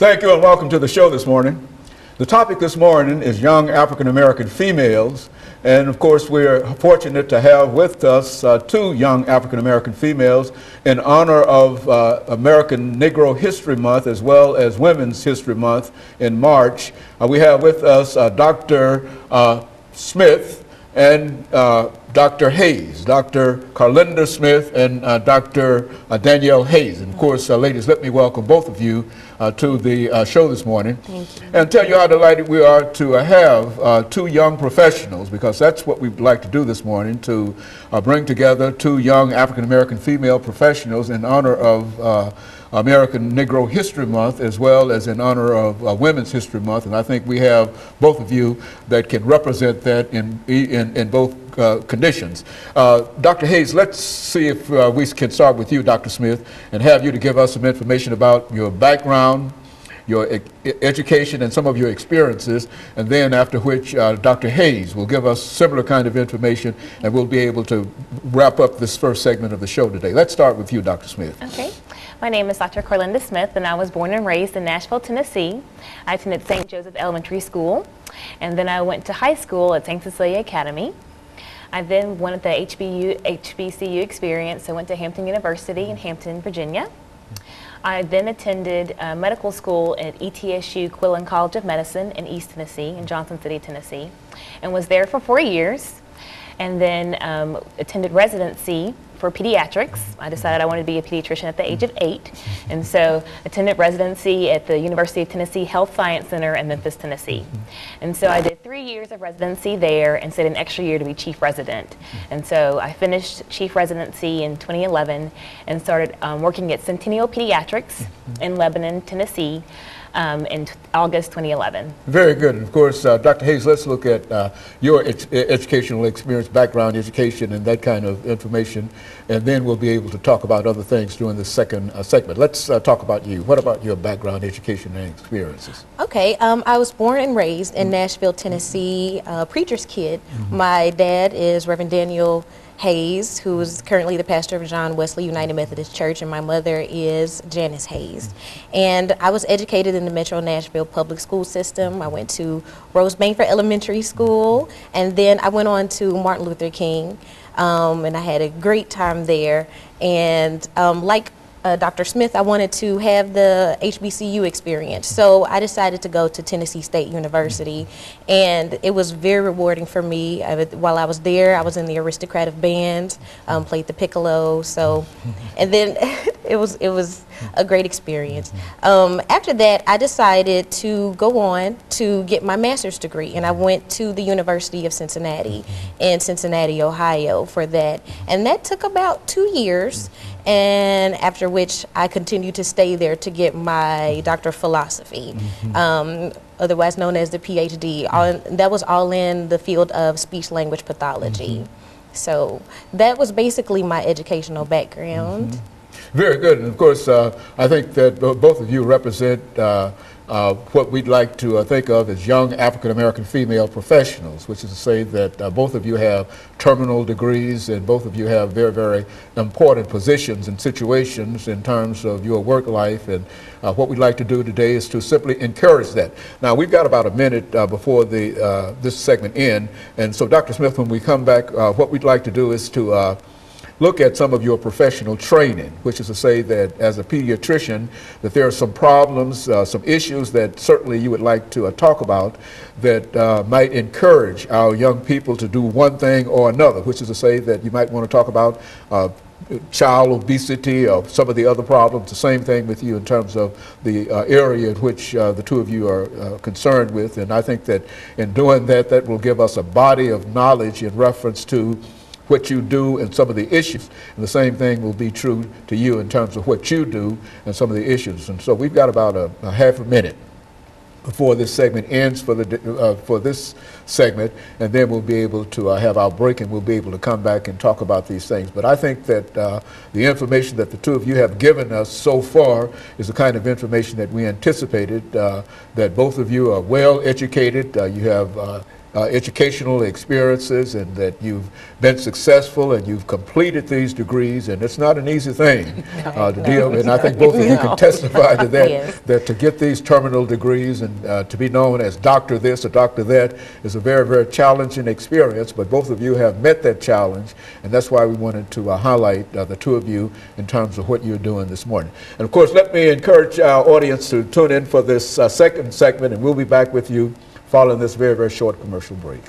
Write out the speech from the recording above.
Thank you and welcome to the show this morning. The topic this morning is young African American females, and of course we're fortunate to have with us two young African American females in honor of American Negro History Month as well as Women's History Month in March. We have with us Dr. Smith and Dr. Hayes, Dr. Carlinda Smith and Dr. Danielle Hayes. And of course, ladies, let me welcome both of you to the show this morning. Thank you. And tell you how delighted we are to have two young professionals, because that's what we'd like to do this morning, to bring together two young African American female professionals in honor of American Negro History Month as well as in honor of Women's History Month. And I think we have both of you that can represent that in both conditions. Dr. Hayes, let's see if we can start with you, Dr. Smith, and have you to give us some information about your background, your education, and some of your experiences, and then after which Dr. Hayes will give us similar kind of information, and we'll be able to wrap up this first segment of the show today. Let's start with you, Dr. Smith. Okay. My name is Dr. Carlinda Smith, and I was born and raised in Nashville, Tennessee. I attended St. Joseph Elementary School, and then I went to high school at St. Cecilia Academy. I then wanted the HBCU experience, so I went to Hampton University in Hampton, Virginia. I then attended medical school at ETSU Quillen College of Medicine in East Tennessee, in Johnson City, Tennessee, and was there for 4 years, and then attended residency for pediatrics. I decided I wanted to be a pediatrician at the age of 8, and so attended residency at the University of Tennessee Health Science Center in Memphis, Tennessee. And so I did 3 years of residency there and stayed an extra year to be chief resident. And so I finished chief residency in 2011 and started working at Centennial Pediatrics in Lebanon, Tennessee, in August 2011. Very good. And of course, Dr. Hayes, let's look at your educational experience, background education, and that kind of information, and then we'll be able to talk about other things during the second segment. Let's talk about you. What about your background education and experiences? Okay, I was born and raised in Nashville, Tennessee, a preacher's kid. My dad is Reverend Daniel Hayes, who is currently the pastor of John Wesley United Methodist Church, and my mother is Janice Hayes. And I was educated in the Metro Nashville public school system. I went to Rose Bainford Elementary School, and then I went on to Martin Luther King, and I had a great time there. And like Dr. Smith, I wanted to have the HBCU experience, so I decided to go to Tennessee State University, and it was very rewarding for me. While I was there, I was in the aristocratic band, played the piccolo, and then it was a great experience. After that, I decided to go on to get my master's degree, and I went to the University of Cincinnati in Cincinnati, Ohio for that, and that took about 2 years. And after which I continued to stay there to get my Doctor of Philosophy, otherwise known as the PhD. That was all in the field of speech-language pathology. So that was basically my educational background. Very good. And of course, I think that both of you represent what we'd like to think of as young African American female professionals, which is to say that both of you have terminal degrees and both of you have very, very important positions and situations in terms of your work life. And what we'd like to do today is to simply encourage that. Now, we've got about a minute before this segment ends. And so, Dr. Smith, when we come back, what we'd like to do is to look at some of your professional training, which is to say that as a pediatrician, that there are some problems, some issues that certainly you would like to talk about that might encourage our young people to do one thing or another, which is to say that you might want to talk about child obesity or some of the other problems. The same thing with you in terms of the area in which the two of you are concerned with. And I think that in doing that, that will give us a body of knowledge in reference to what you do and some of the issues. And the same thing will be true to you in terms of what you do and some of the issues. And so we've got about a half a minute before this segment ends for this segment, and then we'll be able to have our break and we'll be able to come back and talk about these things. But I think that the information that the two of you have given us so far is the kind of information that we anticipated, that both of you are well educated, you have educational experiences and that you've been successful and you've completed these degrees, and it's not an easy thing to deal with. And I think both of you can testify to that, Yes. that to get these terminal degrees and to be known as doctor this or doctor that is a very, very challenging experience, but both of you have met that challenge, and that's why we wanted to highlight the two of you in terms of what you're doing this morning. And of course, let me encourage our audience to tune in for this second segment, and we'll be back with you following this very, very short commercial break.